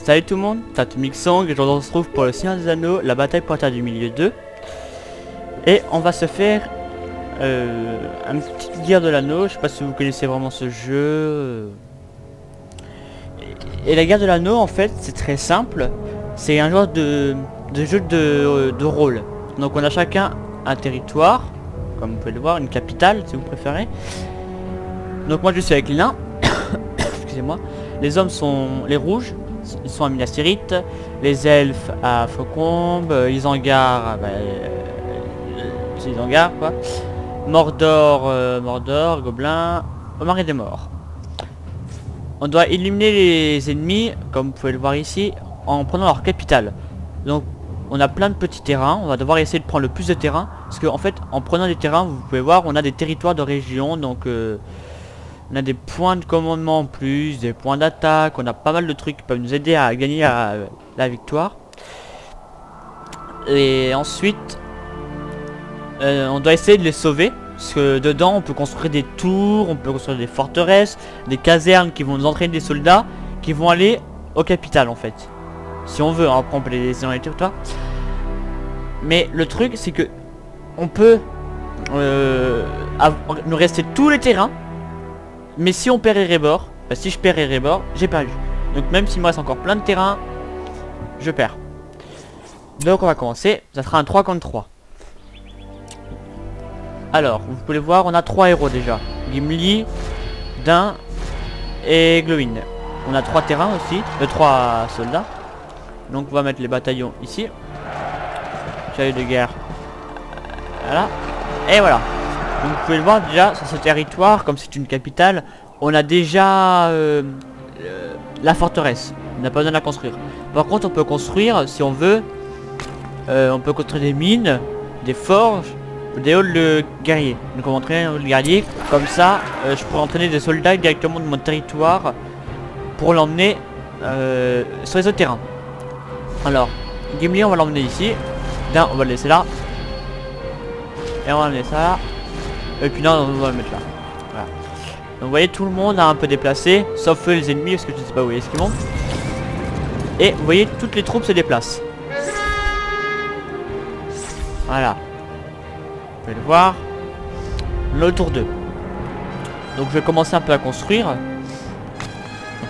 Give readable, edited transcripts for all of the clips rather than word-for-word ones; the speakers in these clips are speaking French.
Salut tout le monde, Atomic Song et on se retrouve pour le Seigneur des Anneaux, la bataille pour la Terre du Milieu 2. Et on va se faire une petite guerre de l'anneau, je sais pas si vous connaissez vraiment ce jeu. Et la guerre de l'anneau en fait c'est très simple, c'est un genre de jeu de rôle. Donc on a chacun un territoire, comme vous pouvez le voir, une capitale si vous préférez. Donc moi je suis avec les nains, excusez-moi, les hommes sont les rouges. Ils sont à Minas Tirith, les elfes à Faucombe, Isengard, Isengard quoi, Mordor, Gobelins, au Marais des Morts. On doit éliminer les ennemis, comme vous pouvez le voir ici, en prenant leur capitale. Donc on a plein de petits terrains, on va devoir essayer de prendre le plus de terrain, parce qu'en fait en prenant des terrains, vous pouvez voir, on a des territoires de région, donc on a des points de commandement en plus, des points d'attaque, on a pas mal de trucs qui peuvent nous aider à gagner la victoire. Et ensuite, on doit essayer de les sauver, parce que dedans on peut construire des tours, on peut construire des forteresses, des casernes qui vont nous entraîner des soldats, qui vont aller aux capitales en fait. Si on veut, hein, après on peut les laisser dans les territoires. Mais le truc c'est que on peut nous rester tous les terrains. Mais si on perd Erebor, bah si je perds Erebor, j'ai perdu. Donc même s'il me reste encore plein de terrain, je perds. Donc on va commencer, ça sera un 3 contre 3. Alors, vous pouvez voir, on a 3 héros déjà. Gimli, Dain et Glowin. On a 3 terrains aussi, 3 soldats. Donc on va mettre les bataillons ici. Chariot de guerre. Voilà. Et voilà. Donc vous pouvez le voir déjà sur ce territoire, comme c'est une capitale, on a déjà la forteresse. On n'a pas besoin de la construire. Par contre on peut construire, si on veut, on peut construire des mines, des forges, des halls de guerriers. Donc on va entraîner un hall de guerrier, comme ça je pourrais entraîner des soldats directement de mon territoire pour l'emmener sur les autres terrains. Alors, Gimli on va l'emmener ici, Dain on va le laisser là, et on va l'emmener ça là. Et puis non, on va le mettre là. Voilà. Donc vous voyez, tout le monde a un peu déplacé, sauf les ennemis, parce que je ne sais pas où est-ce qu'ils vont. Et vous voyez, toutes les troupes se déplacent. Voilà. Vous pouvez le voir. Le tour 2. Donc je vais commencer un peu à construire. Donc,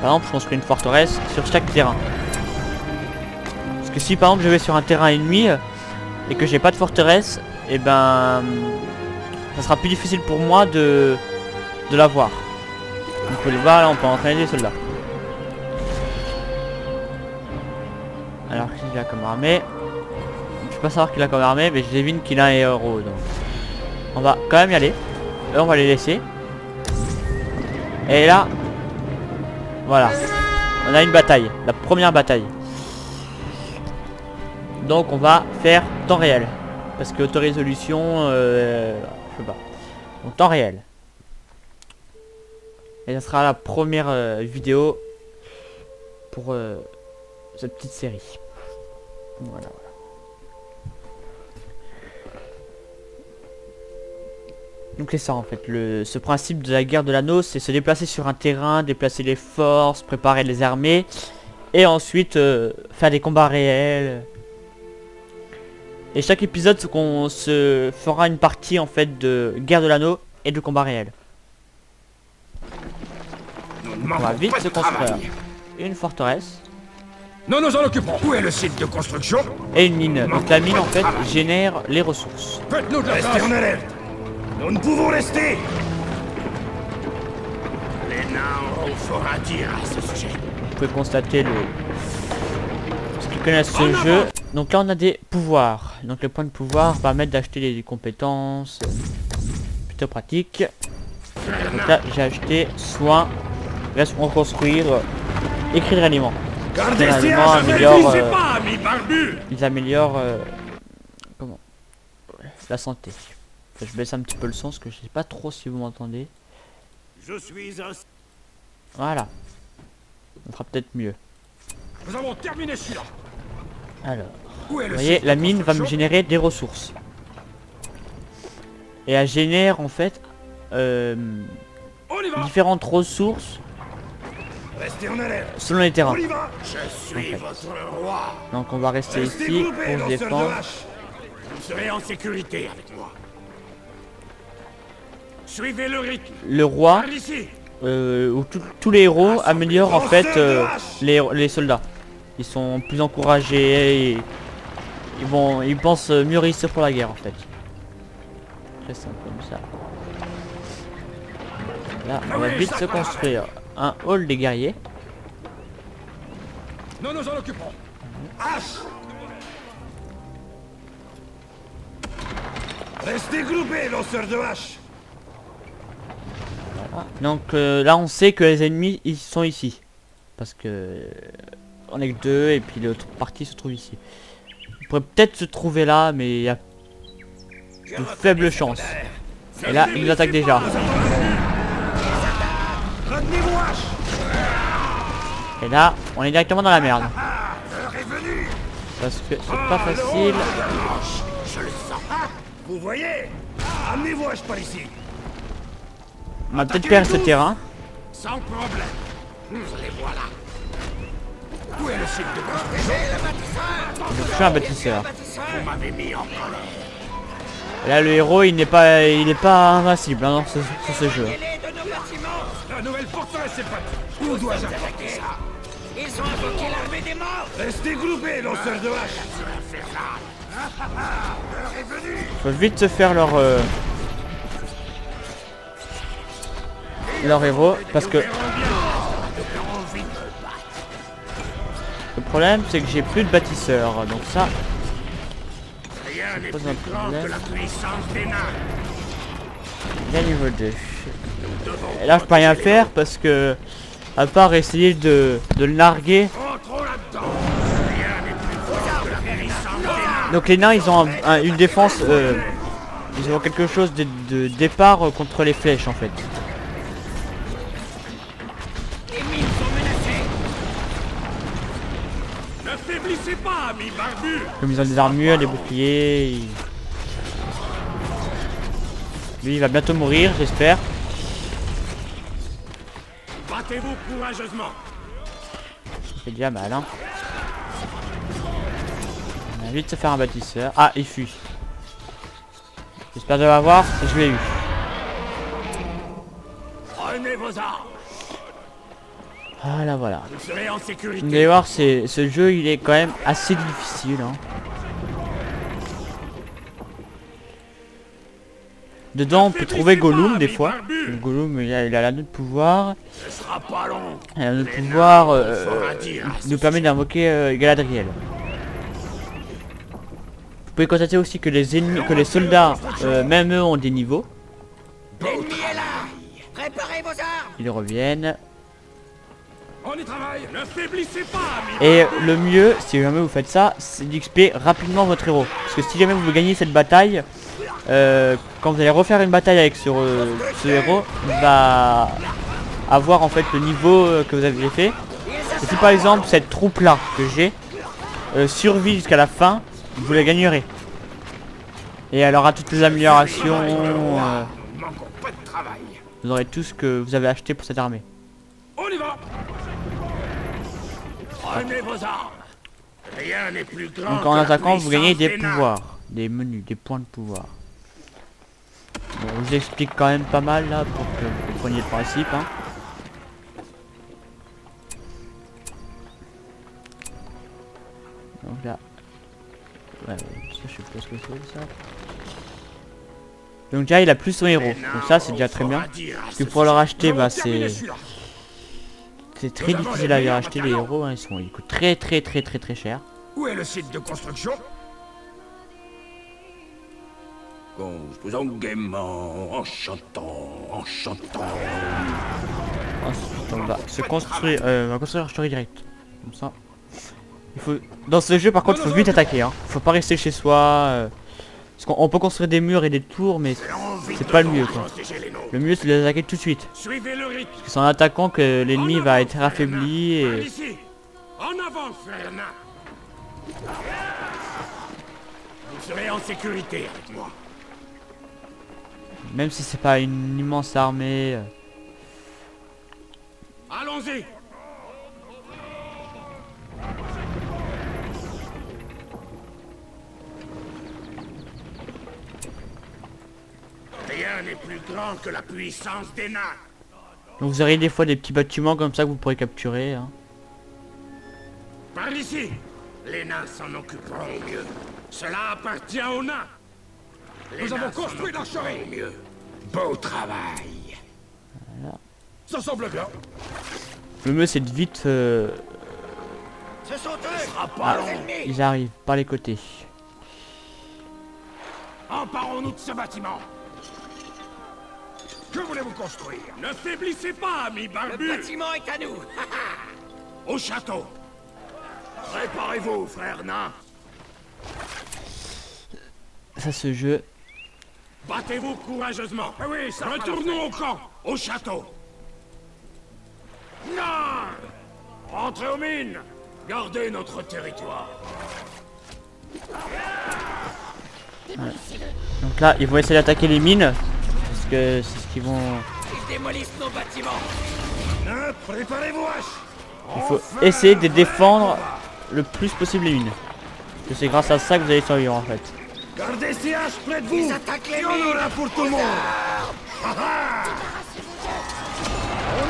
par exemple, je construis une forteresse sur chaque terrain. Parce que si par exemple je vais sur un terrain ennemi et que j'ai pas de forteresse, et ben ça sera plus difficile pour moi de l'avoir. Vous pouvez le voir là, on peut entraîner des soldats. Alors qu'il a comme armée, je peux pas savoir qu'il a comme armée, mais je devine qu'il a un héros. Donc on va quand même y aller. Et on va les laisser. Et là, voilà, on a une bataille, la première bataille. Donc on va faire temps réel, parce que auto-résolution, je sais pas. En temps réel. Et ça sera la première vidéo pour cette petite série. Voilà. Donc c'est ça en fait, ce principe de la guerre de l'anneau, c'est se déplacer sur un terrain, déplacer les forces, préparer les armées, et ensuite faire des combats réels. Et chaque épisode, qu'on se fera une partie en fait de guerre de l'anneau et de combat réel. On va vite se construire une forteresse. Nous nous en occupons. Où est le site de construction? Et une mine. Donc la mine en fait génère les ressources. Faites-nous de la place. Restez en alerte. Nous ne pouvons rester. Les nains auront fort à dire à ce sujet. Vous pouvez constater ceux qui connaissent ce jeu. Donc là on a des pouvoirs. Donc le point de pouvoir permettre d'acheter des compétences plutôt pratiques. Donc là j'ai acheté soin, reste reconstruire, écrire l'aliment. L'aliment améliore, ils améliorent comment, la santé. Enfin, je baisse un petit peu le son parce que je sais pas trop si vous m'entendez. Je suis un... Voilà. Ça fera peut-être mieux. Nous avons terminé celui-là. Alors, vous voyez, la mine va me générer des ressources. Et elle génère en fait différentes ressources Restez en alerte. selon les terrains. Je suis votre roi. Donc on va rester ici pour se défendre. Vous serez en sécurité avec moi. Suivez le rythme. Le roi, Par ici. où tous les héros améliorent en fait les soldats. Ils sont plus encouragés et ils pensent mieux réussir pour la guerre en fait. Très simple comme ça. Là, on va vite se construire un hall des guerriers. Nous nous en occupons. Hache. Restez groupés, lanceurs de hache. Voilà. Donc là on sait que les ennemis ils sont ici. Parce que on est que deux et puis l'autre partie se trouve ici. Il pourrait peut-être se trouver là mais il y a de faibles chances. Et là ils nous attaquent déjà. Et là on est directement dans la merde. Parce que c'est pas facile. Je le sens. Vous voyez? Amenez-vous hache par ici. On va peut-être perdre ce terrain. Sans problème. Les voilà. Où est le site de construction? Je suis un bâtisseur. Vous m'avez mis en colère. Et là le héros il n'est pas invincible hein, sur ce jeu. La nouvelle forteresse est prête. Où dois-je attaquer ça? Ils ont invoqué l'armée des morts. Restez groupés, lanceurs de hache. Faut vite se faire leur héros parce que le problème c'est que j'ai plus de bâtisseurs donc ça pose un problème. Bien niveau 2. Et là je peux rien faire parce que à part essayer de le larguer. Donc les nains ils ont une défense ils ont quelque chose de départ contre les flèches en fait. Ne faiblissez pas, ami barbu. Comme ils ont des armures, des boucliers. Lui il va bientôt mourir j'espère. Battez-vous courageusement. Ça fait déjà mal hein. On va vite se faire un bâtisseur. Ah il fuit. J'espère de l'avoir, je l'ai eu. Prenez vos armes. Voilà voilà. Vous serez en sécurité. Vous allez voir ce jeu il est quand même assez difficile hein. Dedans on peut trouver Gollum des fois. Donc, Gollum il a l'anneau de pouvoir. Ce sera pas long. L'anneau de pouvoir nous permet d'invoquer Galadriel. Vous pouvez constater aussi que les ennemis, que les soldats, même eux ont des niveaux. L'ennemi est là. Préparez vos armes. Ils reviennent. On y travaille. Ne faiblissez pas, ami. Et le mieux, si jamais vous faites ça, c'est d'XP rapidement votre héros. Parce que si jamais vous gagnez cette bataille, quand vous allez refaire une bataille avec ce héros, il va avoir en fait le niveau que vous avez fait. Et si par exemple cette troupe là que j'ai survit jusqu'à la fin, vous la gagnerez. Et elle aura toutes les améliorations. Vous aurez tout ce que vous avez acheté pour cette armée. On y va. Prenez vos armes. Rien n'est plus grand. Donc en attaquant, vous gagnez des pouvoirs, des menus, des points de pouvoir. Bon, je vous explique quand même pas mal là pour que vous compreniez le principe. Hein. Donc là, ouais, ça je sais pas ce que c'est ça. Donc déjà il a plus son héros, donc ça c'est déjà très bien. Parce que pour le racheter, bah c'est très difficile à les racheter les héros, hein. Ils coûtent très cher. Où est le site de construction? Construisons gaiement, en chantant, en chantant. Ensuite on va se construire, on va construire l'archerie direct. Comme ça. Il faut... Dans ce jeu par contre il faut vite attaquer, hein. Faut pas rester chez soi. Parce qu'on peut construire des murs et des tours mais c'est pas le mieux quoi. Le mieux c'est de les attaquer tout de suite. Parce que c'est en attaquant que l'ennemi va être affaibli et... En avant, frère nain. Vous serez en sécurité avec moi. Même si c'est pas une immense armée. Allons-y. Rien n'est plus grand que la puissance des nains. Donc vous aurez des fois des petits bâtiments comme ça que vous pourrez capturer. Hein. Par ici, les nains s'en occuperont mieux. Cela appartient aux nains. Nous avons construit l'archerie. Mieux. Beau travail. Voilà. Ça semble bien. Le mieux c'est de vite... Ce sont eux. Sera pas long. Ils arrivent par les côtés. Emparons-nous de ce bâtiment. Que voulez-vous construire? Ne faiblissez pas, ami barbu. Le bâtiment est à nous. Au château. Préparez-vous, frère nain. Ça se jeu. Battez-vous courageusement. Ah oui, ça retournons au camp, au château. Non! Rentrez aux mines. Gardez notre territoire. Ouais. Donc là, ils vont essayer d'attaquer les mines. Parce que c'est ce qu'ils vont... Ils démolissent nos bâtiments. Préparez-vous, haches. Il faut essayer de défendre le plus possible les mines. Parce que c'est grâce à ça que vous allez survivre en fait. Gardez ces haches près de vous. Ils attaquent les mines. On en a pour tout le monde. On a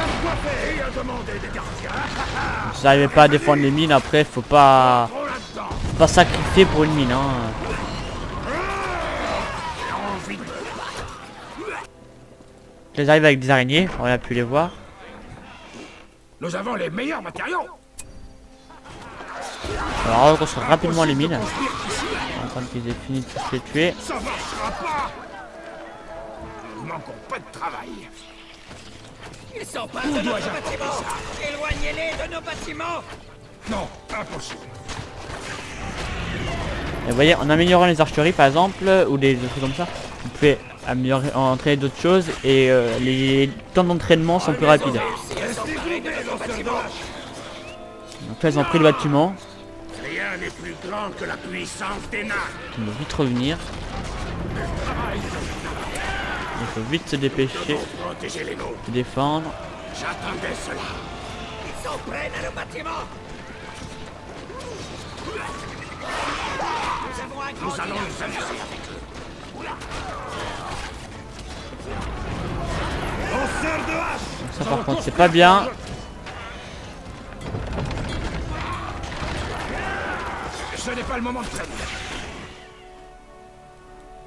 de quoi faire. Et à demander des gardiens. Si vous n'arrivez pas à défendre les mines, après faut pas sacrifier pour une mine. Hein. Ils arrivent avec des araignées, on a pu les voir. Nous avons les meilleurs matériaux. Alors on va construire rapidement les mines. En train qu'ils aient fini de tous les tuer. Ça marchera pas. Nous manquons pas de travail. Ils sont pas de nos bâtiments. Éloignez-les de nos bâtiments. Non, impossible. Et vous voyez, en améliorant les archeries par exemple, ou des trucs comme ça, vous pouvez améliorer, entraîner d'autres choses et les temps d'entraînement sont plus rapides. Donc là ils ont pris le bâtiment. Rien n'est plus grand que la puissance des nains. Il faut vite revenir. Il faut vite se dépêcher, se défendre. J'attendais cela. Ils sont prêts à nos bâtiments. Nous allons nous amuser avec eux. Lanceur de hache. Donc ça par contre c'est pas bien. Ce n'est pas le moment de traîner.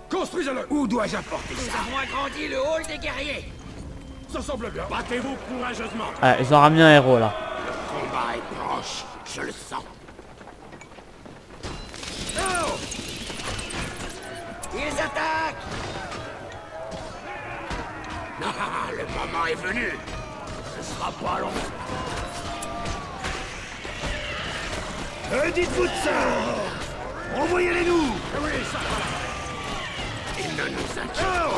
Construisez-le. Où dois-je apporter ça? Nous avons agrandi le hall des guerriers. Ça semble bien. Battez-vous courageusement. Ah, ils ont ramené un héros là. Le combat est proche, je le sens. Oh! Ils attaquent. Ah, le moment est venu. Ce sera pas long. Dites-vous de ça. Envoyez-les nous. Oui, ça va. Ils ne nous inquiètent pas.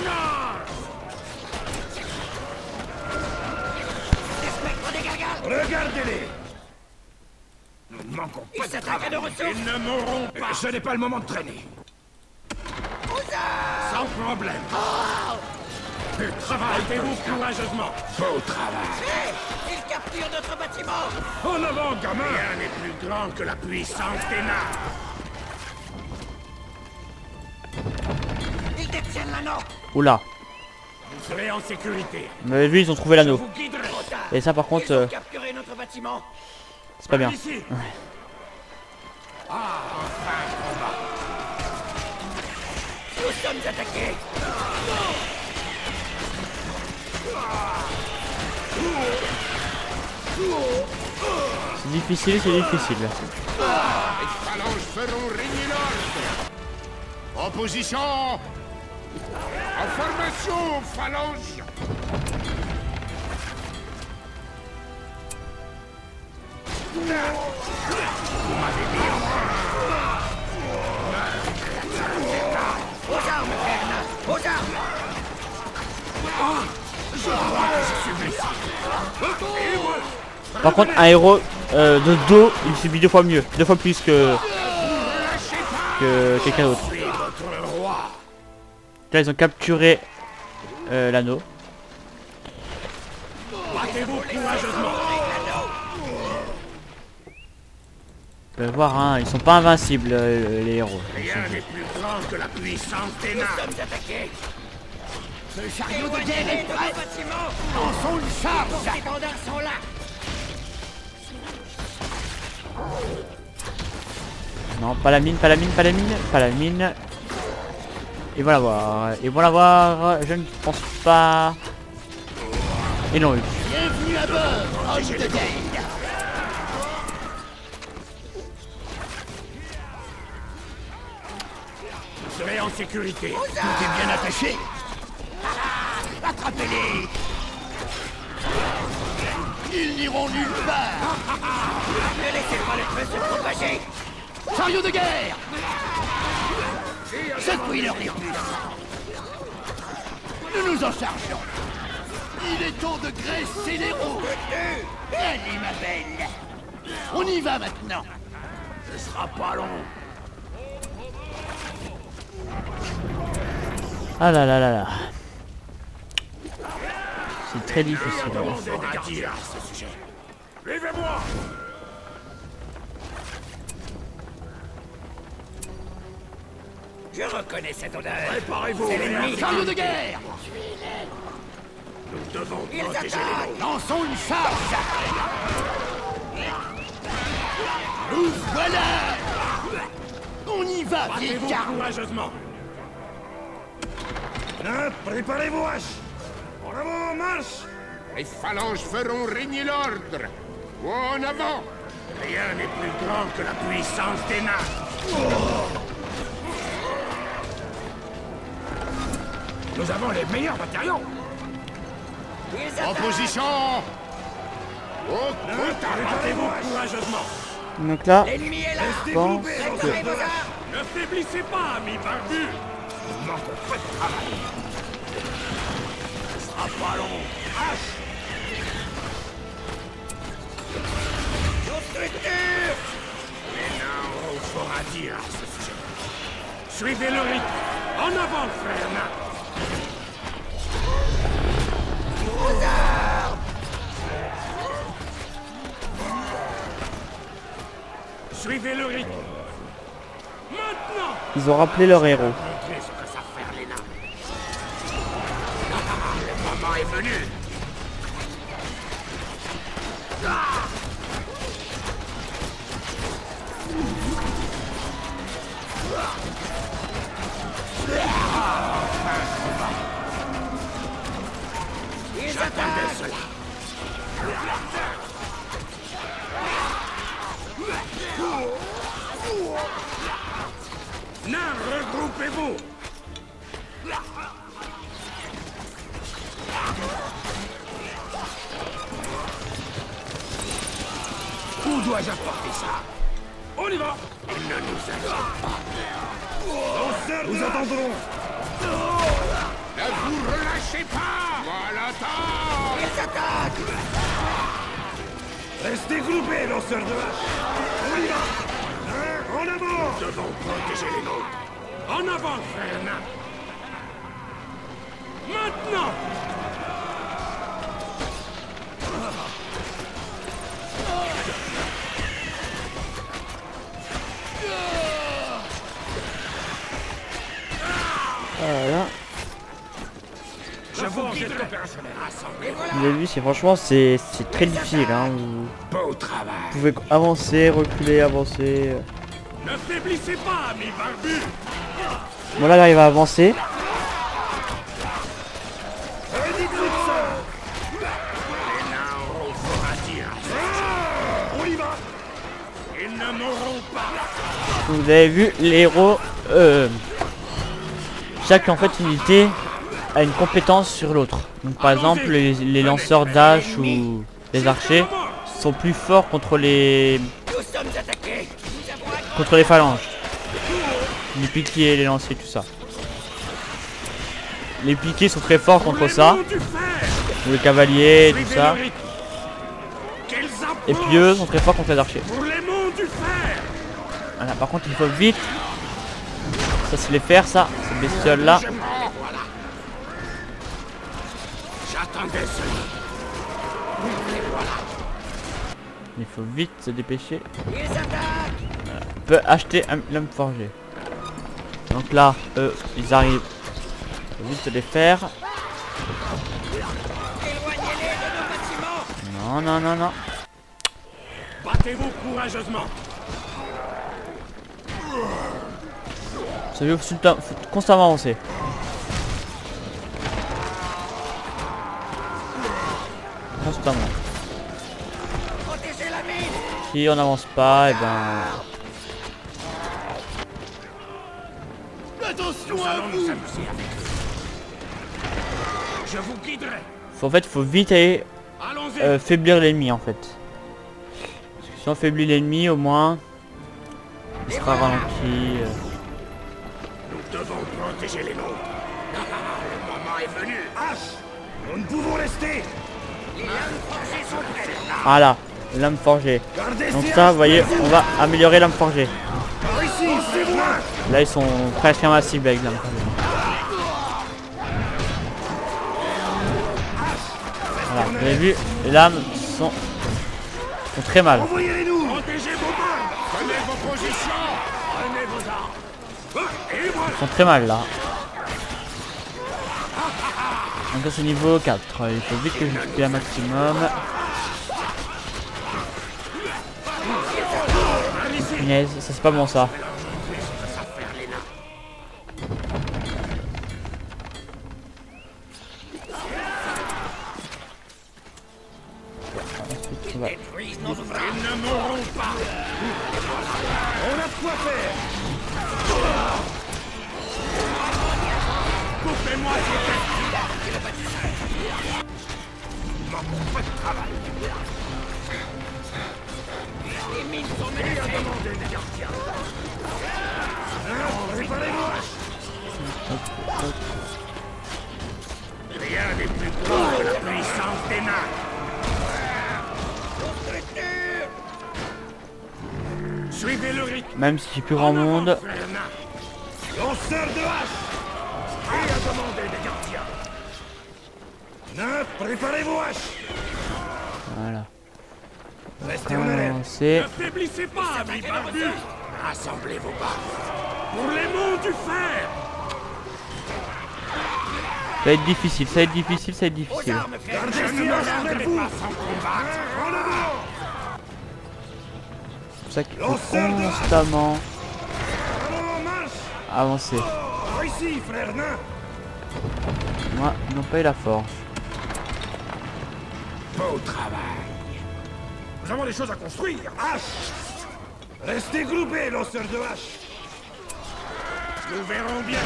Non. Regardez-les. Nous ne manquons pas de travail. Ils ne mourront pas. Ce n'est pas le moment de traîner. Sans problème. Travaillez-vous courageusement. Beau travail. Ils capturent notre bâtiment. En avant, gamin. Rien n'est plus grand que la puissance des nains. Ils détiennent l'anneau. Oula. Vous serez en sécurité. Vous m'avez vu, ils ont trouvé l'anneau. Et ça par contre, c'est pas bien. Ah, enfin, combat. Nous sommes attaqués. C'est difficile, c'est difficile. Les phalanges feront régner l'ordre. En position. En formation, phalange. Vous m'avez mis en aux armes, Verna. Aux armes. Je crois que je suis blessé. Et voilà. Par contre, un héros de dos, il subit 2 fois mieux, 2 fois plus que quelqu'un d'autre. Là, ils ont capturé l'anneau. Battez-vous courageusement. Vous pouvez voir, hein, ils sont pas invincibles, les héros. Rien n'est plus grand que la puissance des nains. Nous sommes attaqués. Le chariot de guerre est prêt. Lançons une charge. Les étendards sont là. Non, pas la mine, pas la mine, pas la mine, pas la mine. Ils vont l'avoir, ils vont l'avoir, je ne pense pas. Ils l'ont eu. Bienvenue à bord, homme de guerre. Vous serez en sécurité. Tout est bien attaché. Attrapez-les. Ils n'iront nulle part. Ne laissez pas le feu se propager. Chariot de guerre. Secouez-leur les puces. Nous nous en chargeons. Il est temps de graisser les roues. Allez, ma belle. On y va maintenant. Ce sera pas long. Ah là là là là. C'est très difficile. On à dire à ce sujet. Suivez-moi. Je reconnais cette odeur. Préparez-vous. C'est l'ennemi. Chariot de guerre. Nous devons protéger les nôtres. Lançons une charge. Nous voilà. On y va, vieille Battez-vous carne. courageusement. Préparez-vous, haches. En avant, marche. Les phalanges feront régner l'ordre. En avant! Rien n'est plus grand que la puissance des nains. Nous avons les meilleurs matériaux. En position! Au contact! Battez-vous courageusement. Donc là, L'ennemi est là. je pense que... Préparez vos armes. Ne faiblissez pas, ami barbu. Nous manquons pas de travail. Ce sera pas long. Hache. Les nains auront fort à dire à ce sujet. Suivez le rythme. En avant, frère nain. Suivez le rythme. Maintenant. Ils ont rappelé leur héros. Montrez ce que savent faire les nains. Le moment est venu. J'attendais cela. Nains, regroupez-vous. Où dois-je apporter ça? On y va. Il ne nous attend pas. Nous attendrons. Ne vous relâchez pas! Voilà temps! Ils attaquent. Restez groupés, lanceurs de hache. On y va. En avant. Nous devons protéger les nôtres. En avant, frère nain. Maintenant. Voilà. Je vous guide opérationnel. Rassemblez-vous. Vous avez vu, franchement, c'est très difficile. Hein. Beau travail. Vous pouvez avancer, reculer, avancer. Ne faiblissez pas, ami barbu. Bon là, il va avancer. Les nains auront fort à dire. On y va. Ils ne mourront pas. Vous avez vu, les héros... chaque en fait unité a une compétence sur l'autre. Donc par exemple, les lanceurs d'hache ou les archers sont plus forts contre les phalanges. Les piquiers, les lanciers, tout ça. Les piquiers sont très forts contre ça. Ou les cavaliers, tout ça. Et puis eux sont très forts contre les archers. Pour les monts du fer. Voilà, par contre il faut vite. Ça c'est les fers, ça, ces bestioles là. J'attendais cela. Il faut vite se dépêcher. Voilà. On peut acheter un lame forgé. Donc là, eux, ils arrivent. Il faut vite les faire. Non, non, non, non. Battez-vous courageusement. Ça veut faut constamment avancer. Constamment. Si on n'avance pas, et ben... Attention Nous à allons nous vous. amuser avec eux. Je vous guiderai. En fait, faut vite aller Allons-y. faiblir l'ennemi en fait. Parce que si on faiblit l'ennemi, au moins, il sera ralenti. Nous devons protéger les nôtres. Le moment est venu. Nous ne pouvons rester. Voilà, lame forgée. Gardez Donc ces ça, haches, vous voyez, on va améliorer lame forgée. par ici, lancez-vous. Là, ils sont presque invincibles avec lame forgée. Voilà, vous avez vu, les lames sont très mal. Envoyez-les-nous. Protégez vos mains. Prenez vos positions. Prenez vos armes. Et voilà. Ils sont très mal là. Donc là c'est niveau 4, il faut vite que je tue un maximum. Punaise, ça c'est pas bon ça. Ensuite, on va... Ils ne mourront pas. On a de quoi faire. Coupez-moi ces têtes. Manquons pas de travail. Les mines sont menées à demander des gardiens. Préparez-vous. Rien n'est plus grand que la puissance des nains. Suivez le rythme. Même si j'ai plus grand monde. Frère nain. Lanceur de hache. Qui a demandé des gardiens? Nain, préparez vos haches. Voilà. Restez en alerte. Avancer. Ne faiblissez pas, amis barbus. Rassemblez vos barbes. Pour les monts du fer. Ça va être difficile, ça va être difficile, ça va être difficile. Gardez Je ne ces me haches près de rendrai vous. pas sans combattre. En avant. C'est pour ça qu'il faut constamment Allons en marche. avancer. Par ici, frère nain. Moi, ils n'ont pas eu la force. Beau travail. Nous avons des choses à construire. Hache. Restez groupés, lanceurs de hache. Nous verrons bien.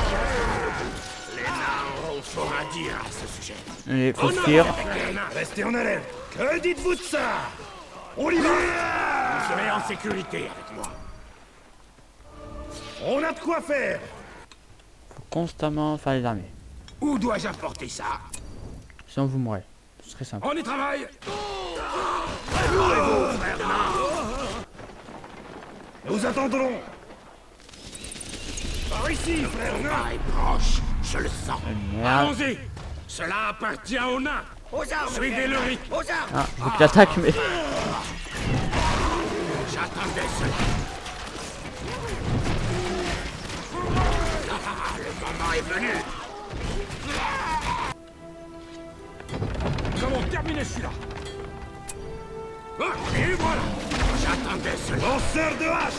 Les nains auront fort à dire à ce sujet. Allez, faut fuir. Frère nain, Restez en alerte. Que dites-vous de ça? On y va. vous serez en sécurité avec moi. On a de quoi faire. Faut constamment faire les armées. Où dois-je apporter ça? Sinon vous mourrez. Ce serait simple. On y travaille. Nous attendrons. Par ici, frère nain. Ah, est proche. Je le sens. Merde. Allons-y. Cela appartient aux nains. Suivez le rythme. Ah, je veux qu'il attaque, mais... J'attendais cela. Le moment est venu. Nous avons terminé celui-là. Et voilà. J'attendais cela. Lanceur de hache.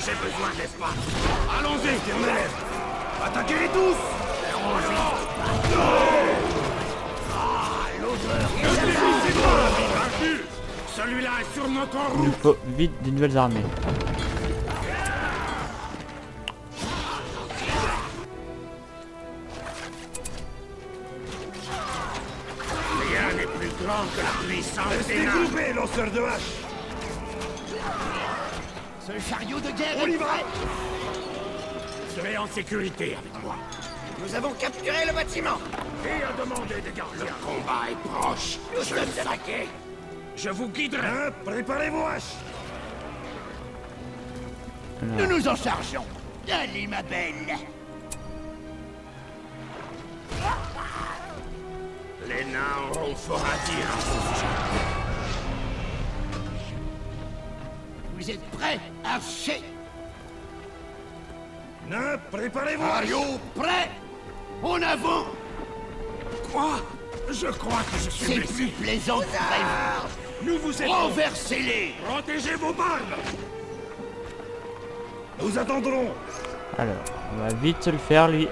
J'ai besoin d'espace. Allons-y. En alerte. Attaquez-les tous. Celui-là est sur notre Il route. nous faut vite des nouvelles armées. Rien n'est plus grand que la puissance des Restez nains. groupés, lanceur de hache. Ce chariot de guerre On y est va. prêt. Vous serez en sécurité avec moi. Nous avons capturé le bâtiment. Qui a demandé des gardiens? Le combat est proche. Nous sommes attaqués. Je vous guiderai. Hein, préparez vos haches. Nous nous en chargeons. Allez, ma belle. Les nains auront fort à dire à ce sujet. Vous êtes prêts, archer? Nain, préparez vos haches. Chariot prêt. En avant. Quoi? Je crois que je suis C'est blessé. plus plaisant que prévu. Nous vous aidons. Renversez-les. Protégez vos barbes. Nous attendrons. Alors, on va vite se le faire lui.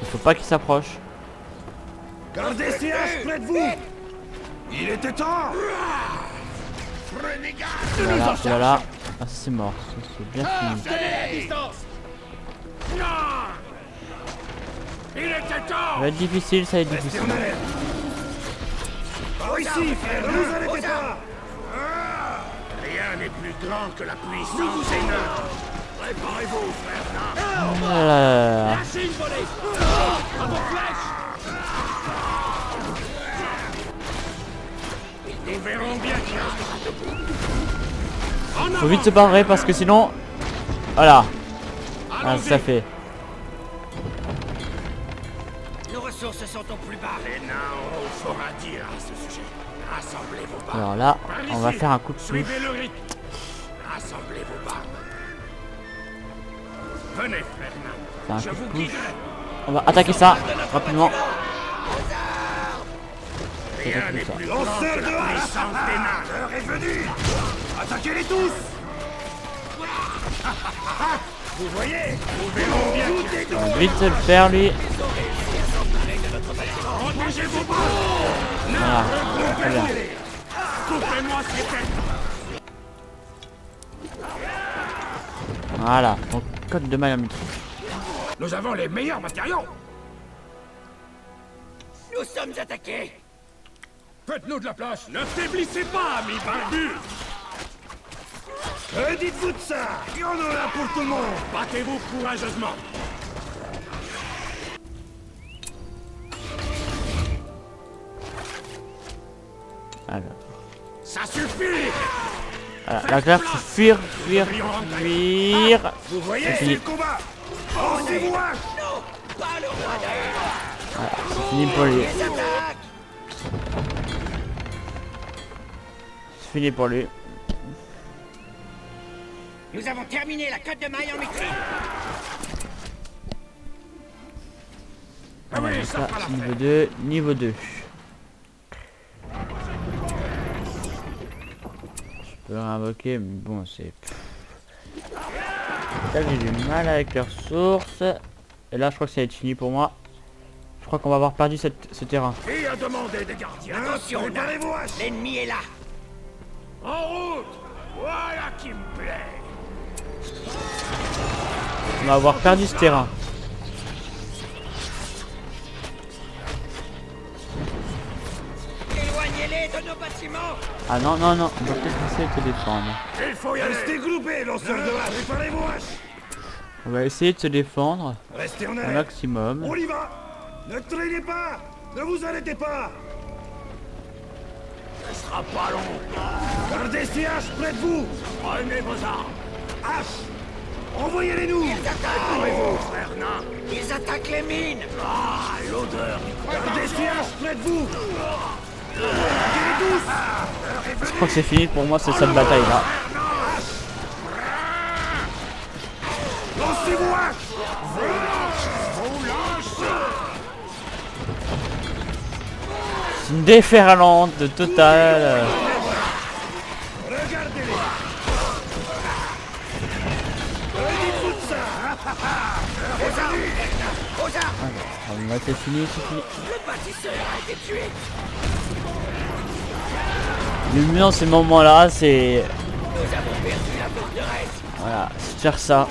Il faut pas qu'il s'approche. Gardez ces haches près de vous. Il était temps. Prenez garde. Voilà, voilà. Ah, c'est mort. C'est bien fini. Tenez la distance. Non. Il était Ça temps. va être difficile, ça va être difficile. Par ici, frère, ne vous arrêtez pas. Rien n'est plus grand que la puissance des nains. Préparez-vous, frère nain. Oh là là là. Lâchez une volée. À vos flèches. Ils verront bien qu'il restera debout. En Faut avant. vite se barrer parce que sinon... Voilà. Ah, Allons-y. ça fait. Nos ressources sont au plus bas. Les nains auront fort à dire à ce sujet. Rassemblez vos barbes. Alors là, Par on va ici. faire un coup de souffle. Suivez le rythme. Rassemblez vos barbes. Venez, frère C'est un nain. Je coup de vous pouce. guiderai. On va attaquer ça rapidement. Rien n'est ça. plus grand que la puissance des nains. L'heure est venue. Attaquez-les tous. Vous voyez, Nous verrons bien tout qu'il est On va vite se le faire lui. protégez vos barbes. Voilà. Très bien. Coupez-moi ces têtes. Voilà. Donc code de malamute. Nous avons les meilleurs matériaux. Nous sommes attaqués. Faites-nous de la place. Ne faiblissez pas, ami barbu. Que dites-vous de ça? Il y en a là pour tout le monde. Battez-vous courageusement. Alors. Ça suffit. Voilà. La claire, faut fuir, fuir, fuir. Vous voyez, C'est c'est fini. le combat. Pensez-vous hache. Voilà. C'est fini pour lui. Les attaques. C'est fini pour lui. Nous avons terminé la cote de maille en vitrine. Ah oui, Donc ça là, fera c'est l'affaire. niveau 2, niveau 2. Je peux invoquer, mais bon, c'est... Là, j'ai du mal avec les ressources. Et là, je crois que ça va être fini pour moi. Je crois qu'on va avoir perdu ce terrain. Qui a demandé des gardiens? Attention, Préparez vos haches. l'ennemi est là. En route. Voilà qui me plaît. On va avoir perdu ce terrain. Éloignez-les de nos bâtiments. Ah non, non, non. On va peut-être essayer de se défendre. Il faut y aller. Restez groupés, lanceurs de haches. Préparez vos haches. On va essayer de se défendre Restez en au alerte. maximum. On y va. Ne traînez pas. Ne vous arrêtez pas. Ce sera pas long. Gardez ces haches près de vous. Prenez vos armes. Haches. Envoyez-les-nous. Préparez-vous, frère nain. Ils attaquent les mines. Ah, l'odeur. Gardez ces haches près de vous. Je crois que c'est fini pour moi, c'est cette bataille là. Lancez vos haches. C'est une déferlante totale. Regardez-les. Dites-vous de ça. On va c'est fini, c'est fini. Le bâtisseur a été tué. Le mieux dans ces moments-là, c'est... Nous avons perdu la forteresse. Voilà, c'est faire ça.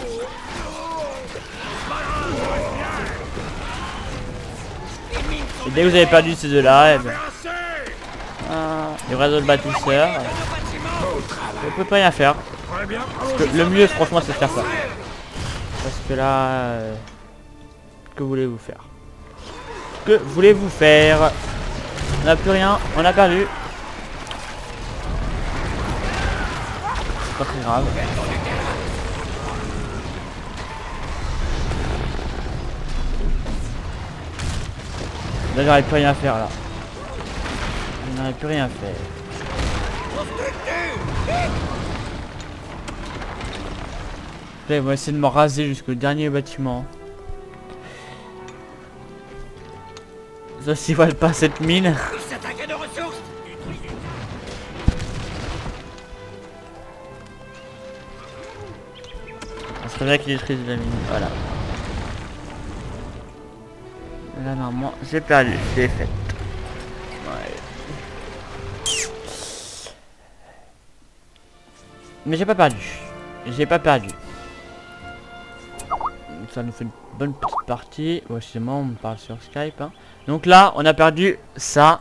Les mines sont Et dès que vous avez perdu ces deux-là, eh ben, Assez. il y aura d'autres bâtisseurs. de nos bâtiments. On peut pas rien faire. Très bien. Le mieux, franchement, c'est de faire ça. Parce que là... que voulez-vous faire? Que voulez-vous faire? On n'a plus rien, on a perdu. C'est pas très grave. Là, j'aurais plus rien à faire là. Je n'aurais plus rien à faire. Là, ils vont essayer de me raser jusqu'au dernier bâtiment. Ça s'y valent pas cette mine. Il s'attaque à nos ressources. On se réveille qu'il détruise la mine. Voilà. Là normalement j'ai perdu. Défaite. Ouais. Mais j'ai pas perdu. J'ai pas perdu. Ça nous fait une bonne petite partie. Ouais, c'est moi, on me parle sur Skype. Hein. Donc là, on a perdu ça.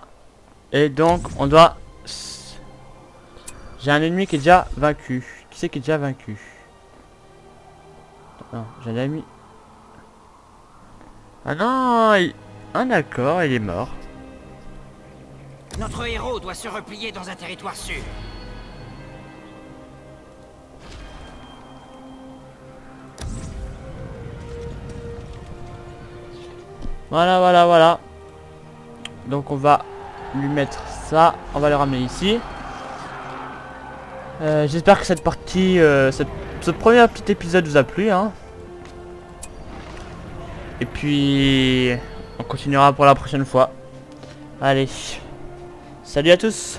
Et donc, on doit... J'ai un ennemi qui est déjà vaincu. Qui c'est qui est déjà vaincu? Non, j'ai un ami. Ah non, ah d'accord, il est mort. Notre héros doit se replier dans un territoire sûr. Voilà, voilà, voilà. Donc on va lui mettre ça. On va le ramener ici. J'espère que cette partie, ce premier petit épisode vous a plu. Hein. Et puis, on continuera pour la prochaine fois. Allez. Salut à tous.